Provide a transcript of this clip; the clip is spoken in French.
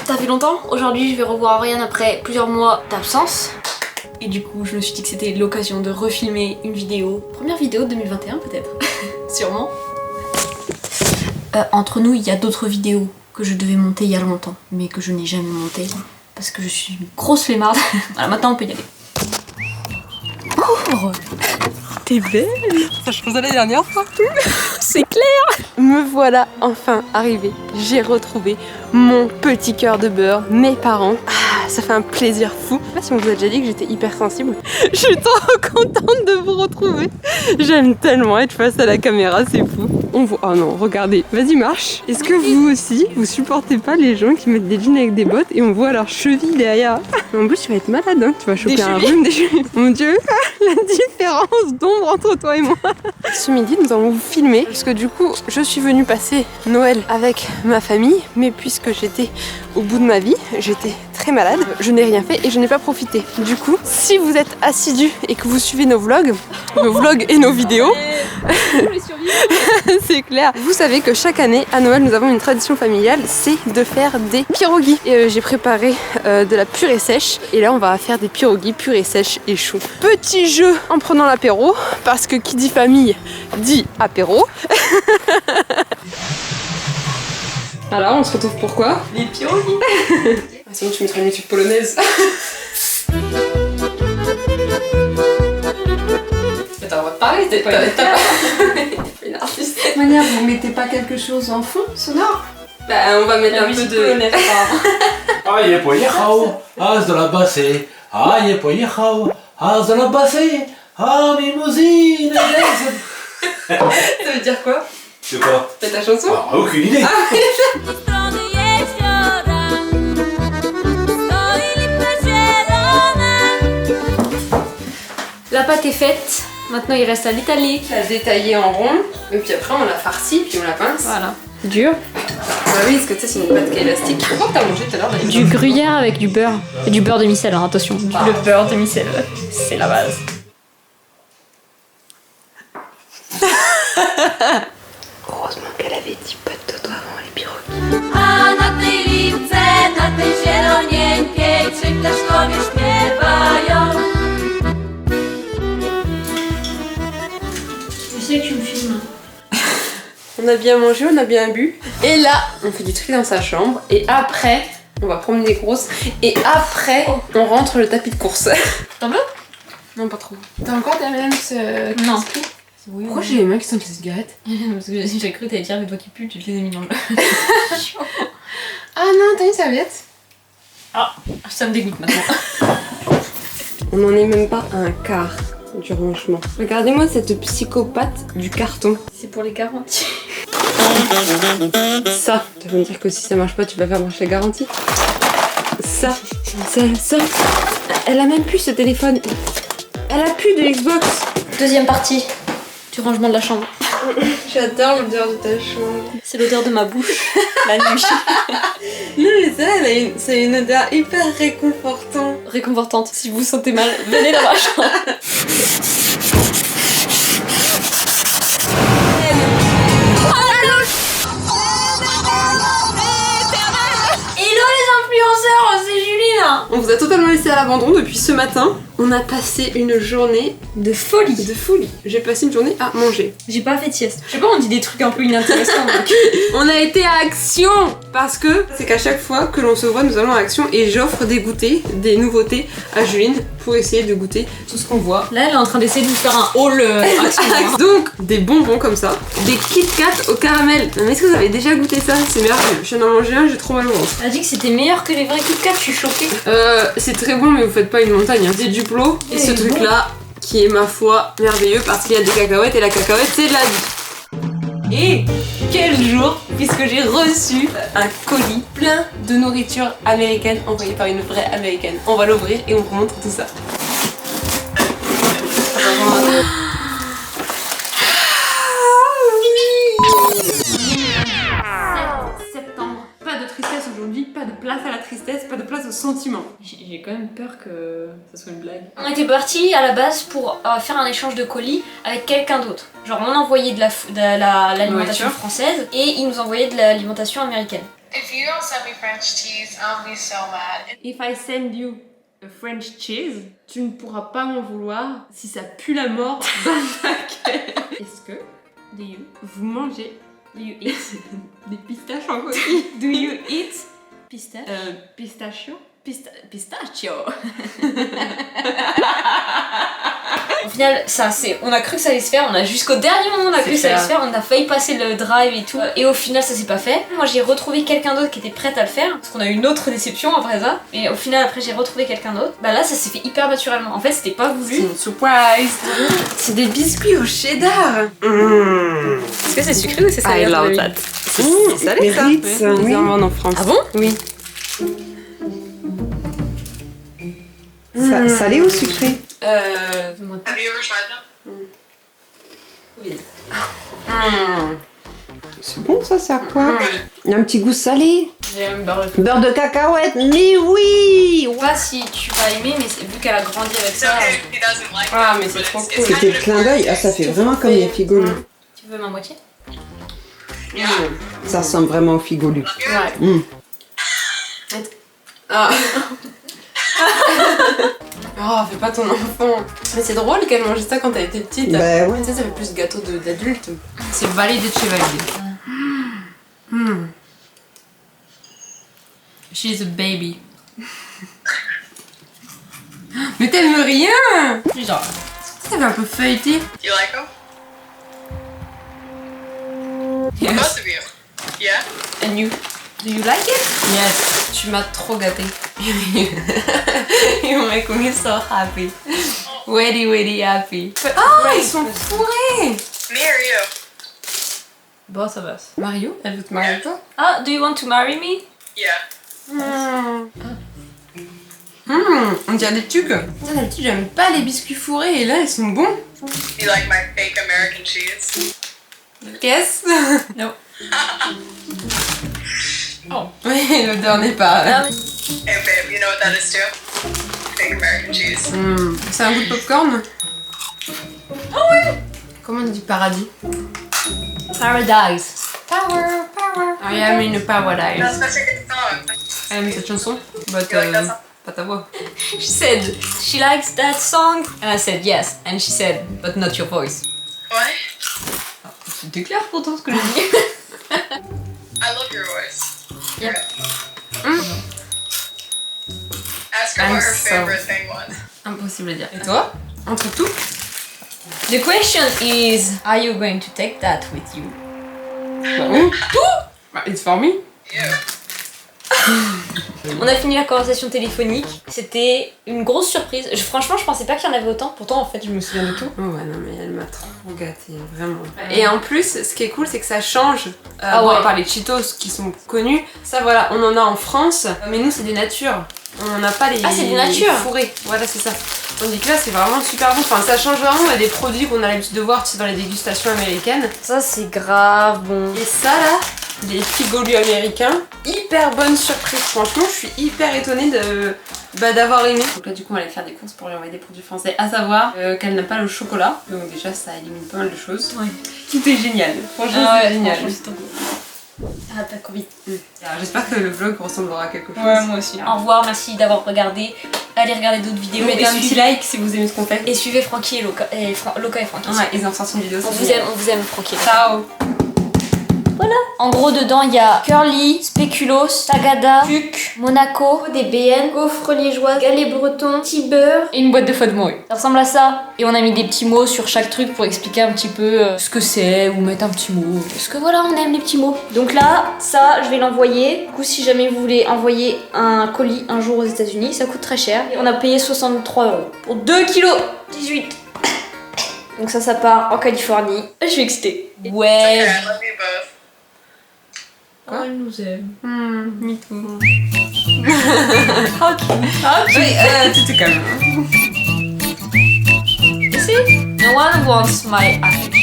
ça fait longtemps. Aujourd'hui je vais revoir Oriane après plusieurs mois d'absence. Et du coup je me suis dit que c'était l'occasion de refilmer une vidéo. Première vidéo de 2021 peut-être. Sûrement. Entre nous il y a d'autres vidéos que je devais monter il y a longtemps. Mais que je n'ai jamais montées. Parce que je suis une grosse flemmarde. Voilà, maintenant on peut y aller. Oh, t'es belle. Ça je faisais la dernière fois. C'est clair. Me voilà enfin arrivée. J'ai retrouvé mon petit cœur de beurre, mes parents. Ah, ça fait un plaisir fou. Je sais pas si on vous a déjà dit que j'étais hyper sensible. Je suis trop contente de vous retrouver. J'aime tellement être face à la caméra, c'est fou. On voit... Oh non, regardez. Vas-y, marche. Est-ce que vous aussi, vous supportez pas les gens qui mettent des jeans avec des bottes et on voit leurs chevilles derrière? En plus, tu vas être malade, hein. Tu vas choper un rhume des chevilles. Mon Dieu, la différence d'ombre entre toi et moi. Ce midi, nous allons vous filmer parce que du coup, je suis venue passer Noël avec ma famille, mais puisque j'étais au bout de ma vie, j'étais très malade, je n'ai rien fait et je n'ai pas profité. Du coup, si vous êtes assidus et que vous suivez nos vlogs et nos vidéos, c'est clair. Vous savez que chaque année, à Noël, nous avons une tradition familiale, c'est de faire des pierogies. Et j'ai préparé de la purée sèche. Et là, on va faire des pierogies purée sèche et chaud. Petit jeu en prenant l'apéro, parce que qui dit famille dit apéro. Alors, on se retrouve pour quoi? Les pierogies. Sinon, tu mettras une musique polonaise. Attends, on va te parler, t'es pas une artiste. De toute manière, vous mettez pas quelque chose en fond sonore? Bah, on va mettre un peu de... Aïe, pojechał, aż do la basy. Aïe, pojechał, aż do la basy. Ah, mimousine. Ça veut dire quoi? C'est quoi? C'est ta chanson? Ah, aucune idée. La pâte est faite. Maintenant il reste à l'étaler. La détailler en rond. Et puis après, on la farcit, puis on la pince. Voilà. Dur. Bah oui, parce que tu sais, c'est une pâte qui est élastique. Pourquoi t'as mangé tout à l'heure d'ailleurs? Du gruyère avec du beurre. Et du beurre demi-sel, hein, attention. Le beurre demi-sel, c'est la base. Heureusement qu'elle avait dit pas de dodo avant les pierogies. Je sais que tu me filmes. On a bien mangé, on a bien bu. Et là, on fait du tri dans sa chambre. Et après, on va promener des grosses. Et après, on rentre le tapis de course. T'en veux? Non, pas trop. T'as encore des M&M's Non. Oui, pourquoi j'ai les mains qui sentent les cigarettes? Parce que j'ai cru que t'allais dire avec toi qui pue, tu te les as mis dans le... Ah non, t'as une serviette? Ah, ça me dégoûte maintenant. On n'en est même pas à un quart du rangement. Regardez-moi cette psychopathe du carton. C'est pour les garanties. Ça, tu vas me dire que si ça marche pas, tu vas faire marcher la garantie. Ça. Elle a même plus ce téléphone. Elle a plus de Xbox. Deuxième partie du rangement de la chambre. J'adore l'odeur de ta chambre. C'est l'odeur de ma bouche, la nuit. Non mais ça, c'est une odeur hyper réconfortante. Réconfortante. Si vous vous sentez mal, venez dans ma chambre. Hello les influenceurs, c'est Julie là. On vous a totalement laissé à l'abandon depuis ce matin. On a passé une journée De folie. de folie. J'ai passé une journée à manger. J'ai pas fait de sieste. Je sais pas, on dit des trucs un peu inintéressants. Donc... On a été à Action parce que c'est qu'à chaque fois que l'on se voit, nous allons à Action et j'offre des goûters, des nouveautés à Juline pour essayer de goûter tout ce qu'on voit. Là, elle est en train d'essayer de vous faire un haul Action. Donc, des bonbons comme ça, des Kit Kat au caramel. Non, mais est-ce que vous avez déjà goûté ça? C'est merveilleux. Je viens d'en manger un, j'ai trop mal au ventre. Elle a dit que c'était meilleur que les vrais Kit Kat, je suis choquée. C'est très bon, mais vous faites pas une montagne. Hein. C'est du plot et ce truc-là qui est ma foi merveilleux parce qu'il y a des cacahuètes et la cacahuète c'est de la vie. Et quel jour, puisque j'ai reçu un colis plein de nourriture américaine envoyée par une vraie américaine. On va l'ouvrir et on vous montre tout ça. Septembre. Pas de tristesse aujourd'hui, pas de place à la tristesse, pas de place au sentiment. J'ai quand même peur que ça soit une blague. On était partis à la base pour faire un échange de colis avec quelqu'un d'autre. Genre on envoyait de l'alimentation française et ils nous envoyaient de l'alimentation américaine. If you don't send me French cheese, I'll be so mad. If I send you a French cheese, tu ne pourras pas m'en vouloir si ça pue la mort dans le paquet. Est-ce que vous mangez des pistaches en coquille? Do you eat pistache? Pistachio? Pistachio. Au final, on a cru que ça allait se faire, on a jusqu'au dernier moment on a cru que ça allait se faire, on a failli passer le drive et tout, et au final ça s'est pas fait. Moi j'ai retrouvé quelqu'un d'autre qui était prête à le faire, parce qu'on a eu une autre déception après ça, et au final après j'ai retrouvé quelqu'un d'autre. Bah là ça s'est fait hyper naturellement, en fait c'était pas voulu. C'est une surprise. C'est des biscuits au cheddar. Est-ce que c'est sucré ou c'est salé? I love that. C'est salé ça? Ritz, oui. Ils en vendent en France. Ah bon? Oui. Salé ou sucré? Have you ever tried them? Oui. C'est bon, ça sert à quoi? Il y a un petit goût salé. J'aime beurre. Beurre de cacahuète, mais oui! Je sais pas si tu vas aimer, mais vu qu'elle a grandi avec It's ça. okay if he doesn't like Ah, them, mais c'est but trop it's cool. kind C'était le of clin d'œil. Ah, ça fait vraiment comme les figolus. Tu veux ma moitié? Ça ressemble vraiment aux figolus. Ouais. Ah. Oh, fais pas ton enfant. Mais c'est drôle qu'elle mangeait ça quand elle était petite. Bah ouais. Tu sais, ça fait plus gâteau d'adulte. C'est validé de chez validé. She's a baby. Mais t'aimes rien. Genre. Ça fait un peu feuilleté. You like them? Yes. Both of you. Yeah? And you? Do you like it? Yes. Tu m'as trop gâté. You make me so happy. Very happy. Oh, ils sont fourrés. Me or you? Both of us. Mario, elle veut te marier avec toi? Ah, do you want to marry me? Yeah. On dirait des tucs. D'habitude, j'aime pas les biscuits fourrés et là, ils sont bons. You like my fake American cheese? Yes. No. Oh. Oui, l'odeur n'est pas. Ah, mais- Hey babe, you know what that is too? Fake American cheese. C'est un goût de popcorn. Ah ouais. Comment on dit paradis? Paradise. I am in a paradise. That's such a good song. J'aime cette chanson, but You like that song? pas ta voix. She said she likes that song, and I said yes, and she said but not your voice. What? C'était clair pourtant ce que j'ai dit. I love your voice. Yeah. Ask her I'm what her so- favorite thing was. Impossible à dire. Et toi? Entre tout? The question is, are you going to take that with you? Bah, it's for me. You. On a fini la conversation téléphonique. C'était une grosse surprise. Franchement, je pensais pas qu'il y en avait autant. Pourtant, en fait, je me souviens de tout. Oh ouais, non mais elle m'a trop gâtée, vraiment. Et en plus, ce qui est cool, c'est que ça change. Ah Bon, ouais. à part les Cheetos qui sont connus, ça voilà, on en a en France, mais nous c'est des natures. On n'a pas les, Ah, c'est des natures. les fourrés. Voilà, c'est ça. Tandis que là, c'est vraiment super bon. Enfin, ça change vraiment. Il y a des produits qu'on a l'habitude de voir, tu sais, dans les dégustations américaines. Ça, c'est grave bon. Et ça là, les figolus américains, hyper bonne surprise. Franchement, je suis hyper étonnée d'avoir aimé. Donc là, du coup, on va aller faire des courses pour lui envoyer des produits français. À savoir qu'elle n'a pas le chocolat. Donc déjà, ça élimine pas mal de choses. Ouais. Tout est génial. Franchement, Ah c'est ouais, génial. franchement, c'est trop cool. Ah, t'as Covid. Alors, j'espère que le vlog ressemblera à quelque chose. moi aussi. Au revoir, merci d'avoir regardé. Allez regarder d'autres vidéos. Mettez et un petit suivez- like si vous aimez ce qu'on fait. Et suivez Francky et Loka et, Loka et Francky. Ouais, ils ont sorti une vidéo. On c'est vous génial. aime Francky. Ciao. En gros, dedans, il y a Curly, Spéculoos, Tagada, Puc, Monaco, des BN, gaufres liégeoises, galets bretons, petit beurre et une boîte de foie de morue. Ça ressemble à ça. Et on a mis des petits mots sur chaque truc pour expliquer un petit peu ce que c'est ou mettre un petit mot. Parce que voilà, on aime les petits mots. Donc là, ça, je vais l'envoyer. Du coup, si jamais vous voulez envoyer un colis un jour aux États-Unis, ça coûte très cher. Et on a payé 63 € pour 2 kg 18. Donc ça part en Californie. Je suis excitée. Okay, Ouais. I love you both. Oh, elle nous aime. Me too. Ok. Oui, tu te calmes. You see? No one wants my affection.